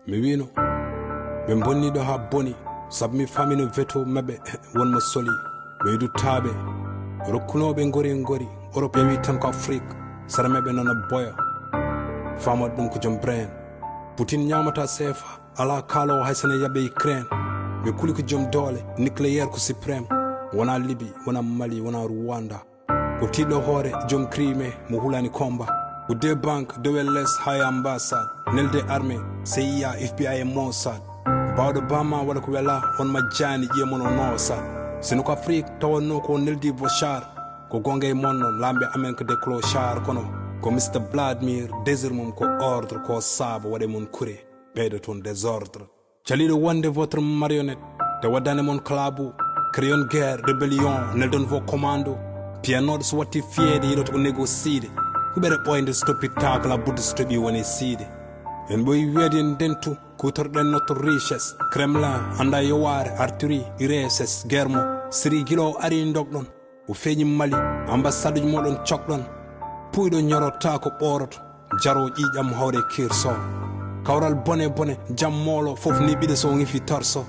mi wino ɓe bonniɗo ha boni sabu mi famino veto mabɓe wonmo soli ɓeydu taaɓe rokkunoɓe gori Europe yawi tan ko Afrique sara mabɓe nana boya famat ɗum ko joom brain Putin ñamata sefa ala kaalowo haysane yaɓe Ukraine ɓe kuli ko joom doole nucléaire ko suprême wona Libye wona Mali wona Rwanda ko tiɗɗo hoore joom Crimée mo hulani combat ko de banque de les hay ambassade nelde armée CIA FBI e Mossad bawɗo bamma waɗa ko wela on majjani ƴiyemon o noosat sino ko Afrique tawanno ko neldi Bochar ko gonga e mon noon lamɓe amen ko de clochard kono ko Mr Vladimir désir mum ko ordre ko saaba waɗe mon kure ɓeyda toon désordre caliɗo wonde votre marionnette te waddane mon clabou crayon guerre rébellion neldon vos commando pianoɗo so watti fiyede yiɗoto ko négociide huɓere ɓoyde so toppitaka la budde so toɓi woni siide en ɓoyi wiide en dentu kutorɗen notre richesse Kremlin anda yoware artillerie URSS guerre mo série guilo ari dogɗon o feeñi Mali ambassade uji moɗon cokɗon puyɗo ñorota ko ɓoroto jaro ƴiƴam hawre kirso kawral bone jam molo fof ni ɓiɗe so ŋifi torso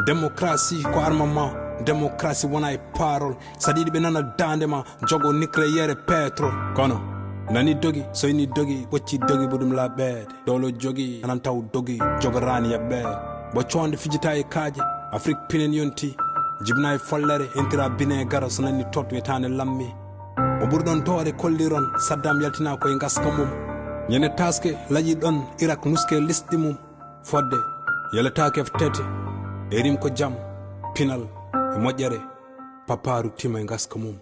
démocratie ko armement démocratie wona e parole saɗiɗi ɓe nana dande ma jogo nucléaire e pétrole kono nani dogi so ini dogi ɓocci dogi bo ɗum laɓɓede dowlo jogi anan taw dogi jogorani yaɓɓede bo conde fijita e kaaje Afrique pinen yonti jibna e follere intira bine gara so nani tot wetane lammi o ɓurɗon toore kolliron Saddam yaltina koye gaska mum ñande taske laƴi ɗon Irak nuske lisɗi mum fodde yeletake f tete e rim ko jaam pinal e moƴƴere paparu tima e gaska mum